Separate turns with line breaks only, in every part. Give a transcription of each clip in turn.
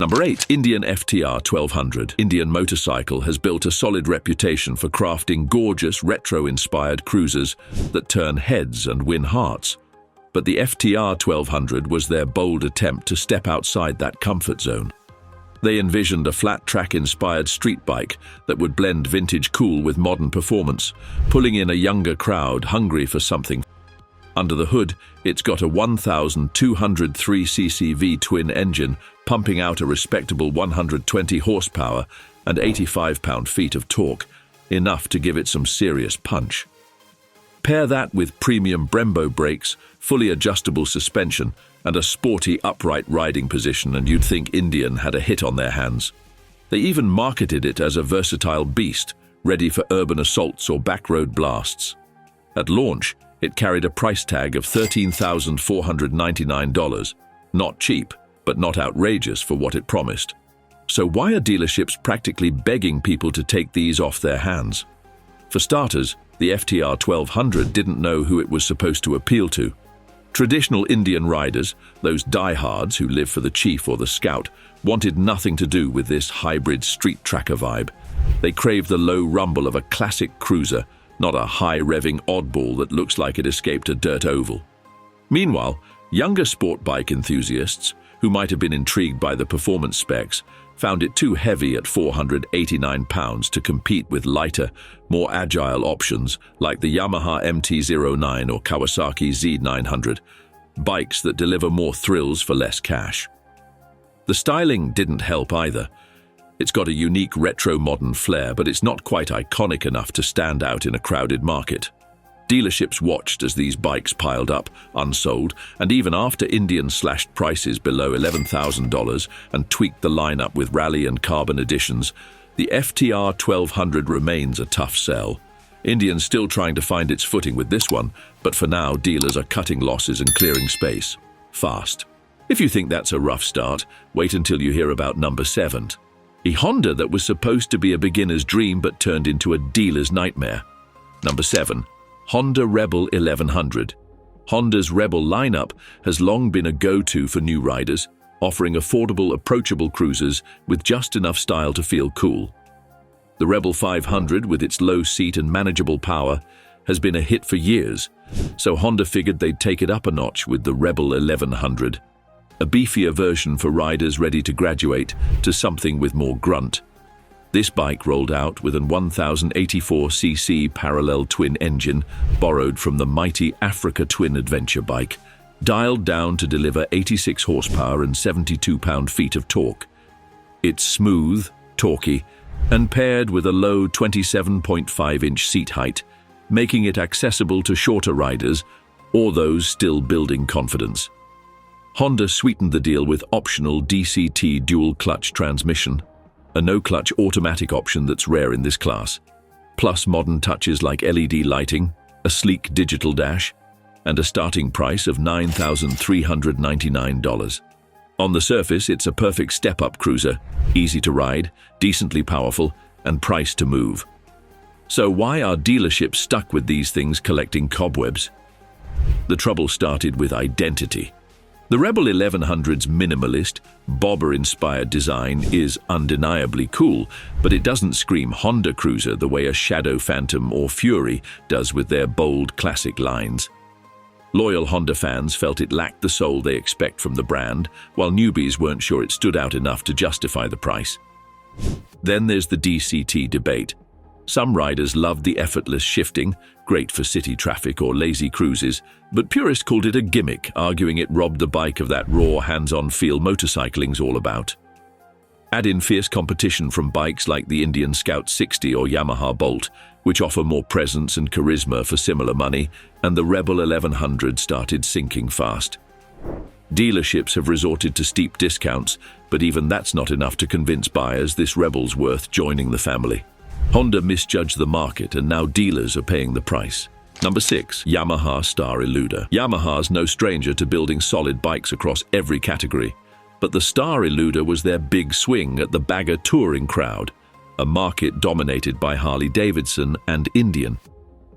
Number 8. Indian FTR 1200. Indian Motorcycle has built a solid reputation for crafting gorgeous, retro-inspired cruisers that turn heads and win hearts. But the FTR 1200 was their bold attempt to step outside that comfort zone. They envisioned a flat-track-inspired street bike that would blend vintage cool with modern performance, pulling in a younger crowd hungry for something. Under the hood, it's got a 1,203cc V-twin engine pumping out a respectable 120 horsepower and 85 pound-feet of torque, enough to give it some serious punch. Pair that with premium Brembo brakes, fully adjustable suspension, and a sporty upright riding position, and you'd think Indian had a hit on their hands. They even marketed it as a versatile beast, ready for urban assaults or backroad blasts. At launch, it carried a price tag of $13,499. Not cheap, but not outrageous for what it promised. So why are dealerships practically begging people to take these off their hands? For starters, the FTR 1200 didn't know who it was supposed to appeal to. Traditional Indian riders, those diehards who live for the Chief or the Scout, wanted nothing to do with this hybrid street tracker vibe. They craved the low rumble of a classic cruiser, not a high-revving oddball that looks like it escaped a dirt oval. Meanwhile, younger sport bike enthusiasts, who might have been intrigued by the performance specs, found it too heavy at 489 pounds to compete with lighter, more agile options like the Yamaha MT-09 or Kawasaki Z900, bikes that deliver more thrills for less cash. The styling didn't help either. It's got a unique retro-modern flair, but it's not quite iconic enough to stand out in a crowded market. Dealerships watched as these bikes piled up, unsold, and even after Indian slashed prices below $11,000 and tweaked the lineup with rally and carbon editions, the FTR 1200 remains a tough sell. Indian's still trying to find its footing with this one, but for now, dealers are cutting losses and clearing space. Fast. If you think that's a rough start, wait until you hear about number 7. A Honda that was supposed to be a beginner's dream but turned into a dealer's nightmare. Number 7. Honda Rebel 1100. Honda's Rebel lineup has long been a go-to for new riders, offering affordable, approachable cruisers with just enough style to feel cool. The Rebel 500, with its low seat and manageable power, has been a hit for years, so Honda figured they'd take it up a notch with the Rebel 1100, a beefier version for riders ready to graduate to something with more grunt. This bike rolled out with an 1084cc parallel twin engine borrowed from the mighty Africa Twin adventure bike, dialed down to deliver 86 horsepower and 72 pound-feet of torque. It's smooth, torquey, and paired with a low 27.5-inch seat height, making it accessible to shorter riders or those still building confidence. Honda sweetened the deal with optional DCT dual-clutch transmission, a no-clutch automatic option that's rare in this class, plus modern touches like LED lighting, a sleek digital dash, and a starting price of $9,399. On the surface, it's a perfect step-up cruiser, easy to ride, decently powerful, and priced to move. So why are dealerships stuck with these things collecting cobwebs? The trouble started with identity. The Rebel 1100's minimalist, bobber-inspired design is undeniably cool, but it doesn't scream Honda cruiser the way a Shadow Phantom or Fury does with their bold classic lines. Loyal Honda fans felt it lacked the soul they expect from the brand, while newbies weren't sure it stood out enough to justify the price. Then there's the DCT debate. Some riders loved the effortless shifting, great for city traffic or lazy cruises, but purists called it a gimmick, arguing it robbed the bike of that raw, hands-on feel motorcycling's all about. Add in fierce competition from bikes like the Indian Scout 60 or Yamaha Bolt, which offer more presence and charisma for similar money, and the Rebel 1100 started sinking fast. Dealerships have resorted to steep discounts, but even that's not enough to convince buyers this Rebel's worth joining the family. Honda misjudged the market, and now dealers are paying the price. Number 6. Yamaha Star Eluder. Yamaha's no stranger to building solid bikes across every category, but the Star Eluder was their big swing at the bagger touring crowd, a market dominated by Harley Davidson and Indian.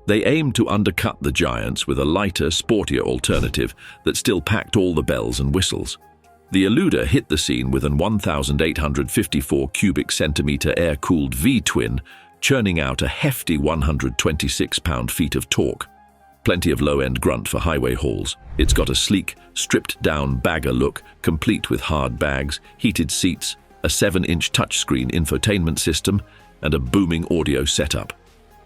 They aimed to undercut the giants with a lighter, sportier alternative that still packed all the bells and whistles. The Eluder hit the scene with an 1,854 cubic centimeter air-cooled V-twin, churning out a hefty 126 pound-feet of torque. Plenty of low-end grunt for highway hauls. It's got a sleek, stripped-down bagger look, complete with hard bags, heated seats, a 7-inch touchscreen infotainment system, and a booming audio setup.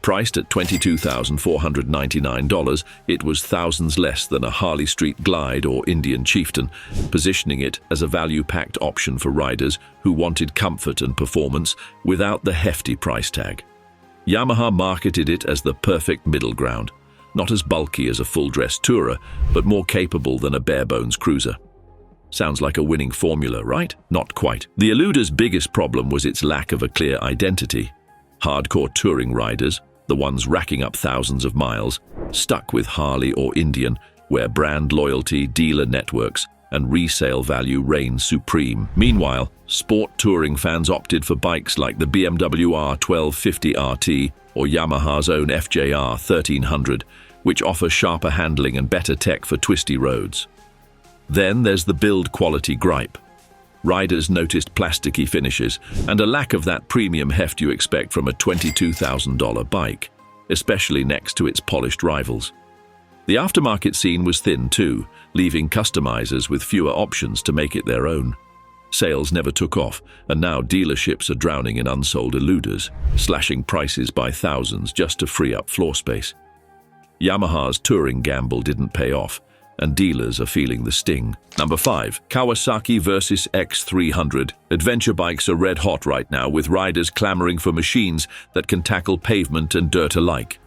Priced at $22,499, it was thousands less than a Harley Street Glide or Indian Chieftain, positioning it as a value-packed option for riders who wanted comfort and performance without the hefty price tag. Yamaha marketed it as the perfect middle ground, not as bulky as a full-dress tourer, but more capable than a bare-bones cruiser. Sounds like a winning formula, right? Not quite. The Eluder's biggest problem was its lack of a clear identity. Hardcore touring riders, the ones racking up thousands of miles, stuck with Harley or Indian, where brand loyalty, dealer networks, and resale value reign supreme. Meanwhile, sport touring fans opted for bikes like the BMW R1250 RT or Yamaha's own FJR 1300, which offer sharper handling and better tech for twisty roads. Then there's the build quality gripe. Riders noticed plasticky finishes and a lack of that premium heft you expect from a $22,000 bike, especially next to its polished rivals. The aftermarket scene was thin too, leaving customizers with fewer options to make it their own. Sales never took off, and now dealerships are drowning in unsold Eluders, slashing prices by thousands just to free up floor space. Yamaha's touring gamble didn't pay off, and dealers are feeling the sting. Number 5. Kawasaki Versys X300. Adventure bikes are red hot right now, with riders clamoring for machines that can tackle pavement and dirt alike.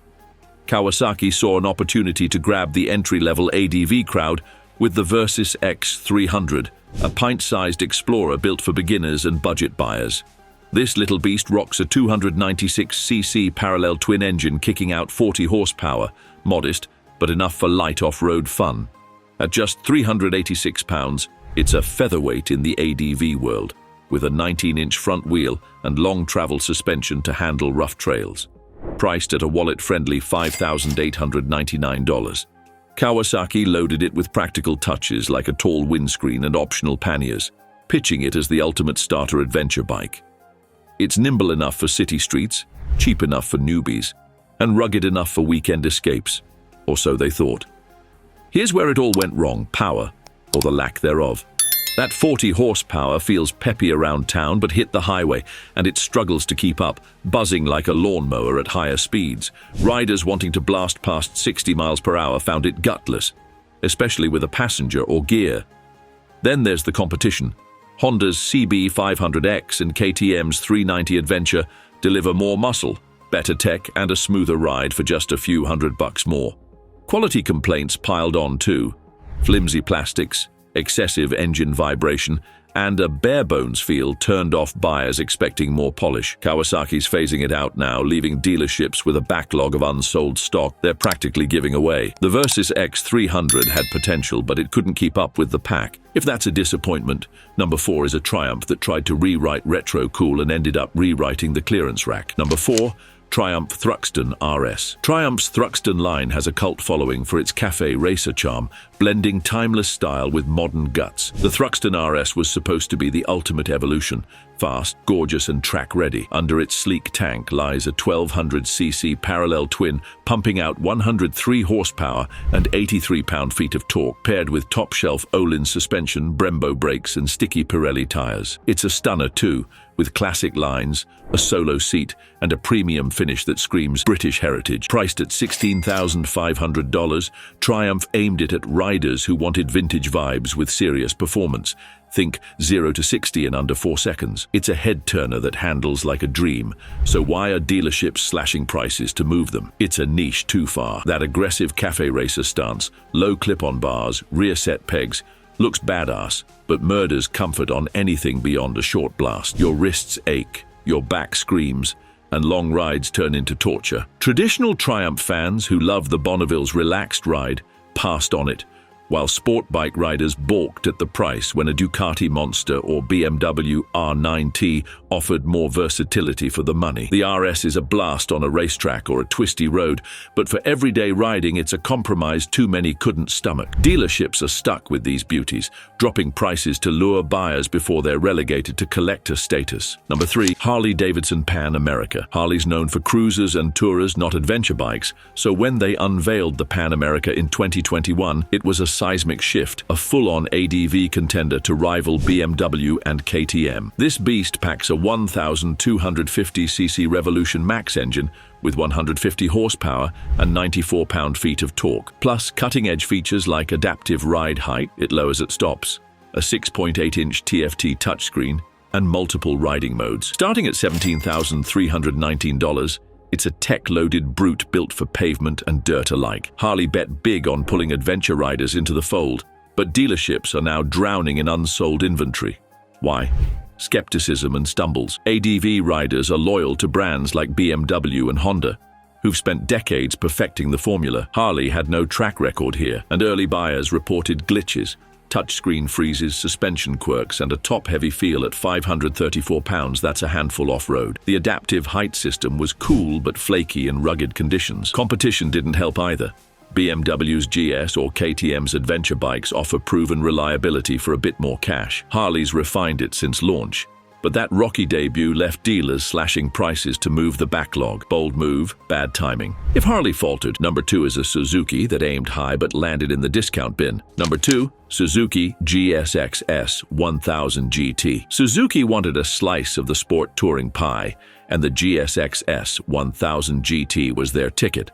Kawasaki saw an opportunity to grab the entry-level ADV crowd with the Versys X300, a pint-sized explorer built for beginners and budget buyers. This little beast rocks a 296cc parallel twin engine kicking out 40 horsepower, modest, but enough for light off-road fun. At just 386 pounds, it's a featherweight in the ADV world, with a 19-inch front wheel and long travel suspension to handle rough trails. Priced at a wallet-friendly $5,899. Kawasaki loaded it with practical touches like a tall windscreen and optional panniers, pitching it as the ultimate starter adventure bike. It's nimble enough for city streets, cheap enough for newbies, and rugged enough for weekend escapes, or so they thought. Here's where it all went wrong: power, or the lack thereof. That 40 horsepower feels peppy around town, but hit the highway, and it struggles to keep up, buzzing like a lawnmower at higher speeds. Riders wanting to blast past 60 miles per hour found it gutless, especially with a passenger or gear. Then there's the competition. Honda's CB500X and KTM's 390 Adventure deliver more muscle, better tech, and a smoother ride for just a few $100 more. Quality complaints piled on too: flimsy plastics, excessive engine vibration, and a bare-bones feel turned off buyers expecting more polish. Kawasaki's phasing it out now, leaving dealerships with a backlog of unsold stock they're practically giving away. The Versys X300 had potential, but it couldn't keep up with the pack. If that's a disappointment, number 4 is a Triumph that tried to rewrite retro cool and ended up rewriting the clearance rack. Number 4. Triumph Thruxton RS. Triumph's Thruxton line has a cult following for its cafe racer charm, blending timeless style with modern guts. The Thruxton RS was supposed to be the ultimate evolution: fast, gorgeous, and track-ready. Under its sleek tank lies a 1200cc parallel twin, pumping out 103 horsepower and 83 pound-feet of torque, paired with top-shelf Olin suspension, Brembo brakes, and sticky Pirelli tires. It's a stunner too, with classic lines, a solo seat, and a premium finish that screams British heritage. Priced at $16,500, Triumph aimed it at riders who wanted vintage vibes with serious performance. Think 0 to 60 in under 4 seconds. It's a head-turner that handles like a dream, so why are dealerships slashing prices to move them? It's a niche too far. That aggressive cafe racer stance, low clip-on bars, rear set pegs, looks badass, but murders comfort on anything beyond a short blast. Your wrists ache, your back screams, and long rides turn into torture. Traditional Triumph fans who love the Bonneville's relaxed ride passed on it, while sport bike riders balked at the price when a Ducati Monster or BMW R9T offered more versatility for the money. The RS is a blast on a racetrack or a twisty road, but for everyday riding it's a compromise too many couldn't stomach. Dealerships are stuck with these beauties, dropping prices to lure buyers before they're relegated to collector status. Number 3. Harley Pan America. Harley's known for cruisers and tourers, not adventure bikes, so when they unveiled the Pan America in 2021, it was a seismic shift, a full-on ADV contender to rival BMW and KTM. This beast packs a 1,250cc Revolution Max engine with 150 horsepower and 94 pound-feet of torque, plus cutting-edge features like adaptive ride height, it lowers at stops, a 6.8-inch TFT touchscreen, and multiple riding modes. Starting at $17,319, it's a tech-loaded brute built for pavement and dirt alike. Harley bet big on pulling adventure riders into the fold, but dealerships are now drowning in unsold inventory. Why? Skepticism and stumbles. ADV riders are loyal to brands like BMW and Honda, who've spent decades perfecting the formula. Harley had no track record here, and early buyers reported glitches, touchscreen freezes, suspension quirks, and a top-heavy feel at 534 pounds. That's a handful off-road. The adaptive height system was cool but flaky in rugged conditions. Competition didn't help either. BMW's GS or KTM's adventure bikes offer proven reliability for a bit more cash. Harley's refined it since launch, but that rocky debut left dealers slashing prices to move the backlog. Bold move, bad timing. If Harley faltered, number 2 is a Suzuki that aimed high but landed in the discount bin. Number 2, Suzuki GSX-S1000GT. Suzuki wanted a slice of the sport touring pie, and the GSX-S1000GT was their ticket.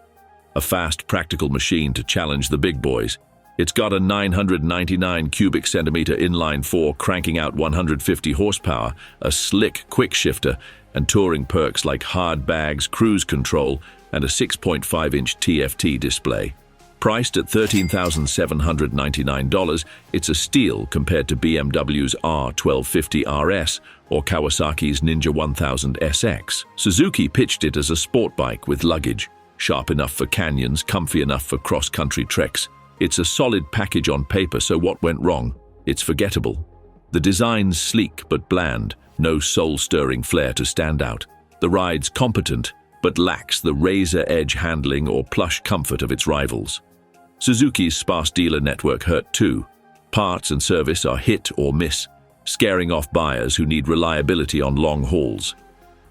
A fast, practical machine to challenge the big boys. It's got a 999 cubic centimeter inline-4 cranking out 150 horsepower, a slick quick shifter, and touring perks like hard bags, cruise control, and a 6.5-inch TFT display. Priced at $13,799, it's a steal compared to BMW's R1250 RS or Kawasaki's Ninja 1000 SX. Suzuki pitched it as a sport bike with luggage, sharp enough for canyons, comfy enough for cross-country treks. It's a solid package on paper, so what went wrong? It's forgettable. The design's sleek but bland, no soul-stirring flair to stand out. The ride's competent, but lacks the razor-edge handling or plush comfort of its rivals. Suzuki's sparse dealer network hurt too. Parts and service are hit or miss, scaring off buyers who need reliability on long hauls.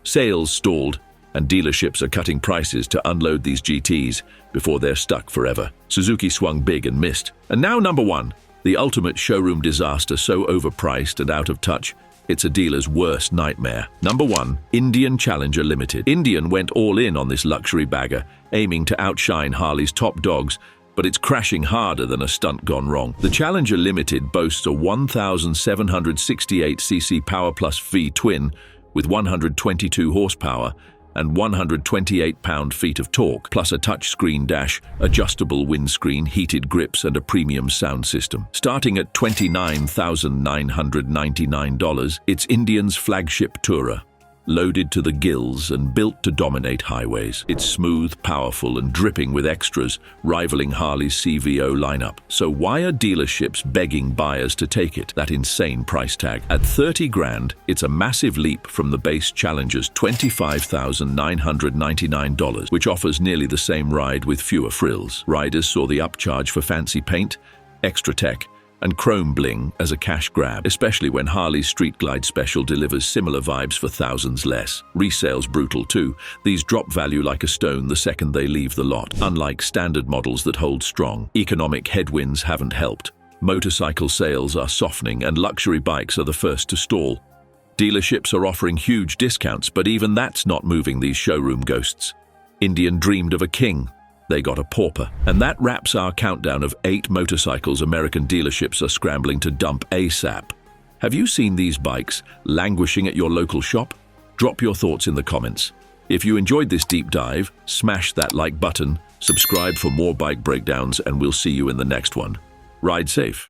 Sales stalled, and dealerships are cutting prices to unload these GTs before they're stuck forever. Suzuki swung big and missed. And now number 1, the ultimate showroom disaster, so overpriced and out of touch, it's a dealer's worst nightmare. Number 1, Indian Challenger Limited. Indian went all in on this luxury bagger, aiming to outshine Harley's top dogs, but it's crashing harder than a stunt gone wrong. The Challenger Limited boasts a 1,768cc Power Plus V twin with 122 horsepower and 128 pound-feet of torque, plus a touchscreen dash, adjustable windscreen, heated grips, and a premium sound system. Starting at $29,999, it's Indian's flagship tourer. Loaded to the gills and built to dominate highways. It's smooth, powerful, and dripping with extras, rivaling Harley's CVO lineup. So why are dealerships begging buyers to take it? That insane price tag. At 30 grand, it's a massive leap from the base Challenger's $25,999, which offers nearly the same ride with fewer frills. Riders saw the upcharge for fancy paint, extra tech, and chrome bling as a cash grab, especially when Harley's Street Glide Special delivers similar vibes for thousands less. Resale's brutal too. These drop value like a stone the second they leave the lot, unlike standard models that hold strong. Economic headwinds haven't helped. Motorcycle sales are softening and luxury bikes are the first to stall. Dealerships are offering huge discounts, but even that's not moving these showroom ghosts. Indian dreamed of a king. They got a pauper. And that wraps our countdown of 8 motorcycles American dealerships are scrambling to dump ASAP. Have you seen these bikes languishing at your local shop? Drop your thoughts in the comments. If you enjoyed this deep dive, smash that like button, subscribe for more bike breakdowns, and we'll see you in the next one. Ride safe.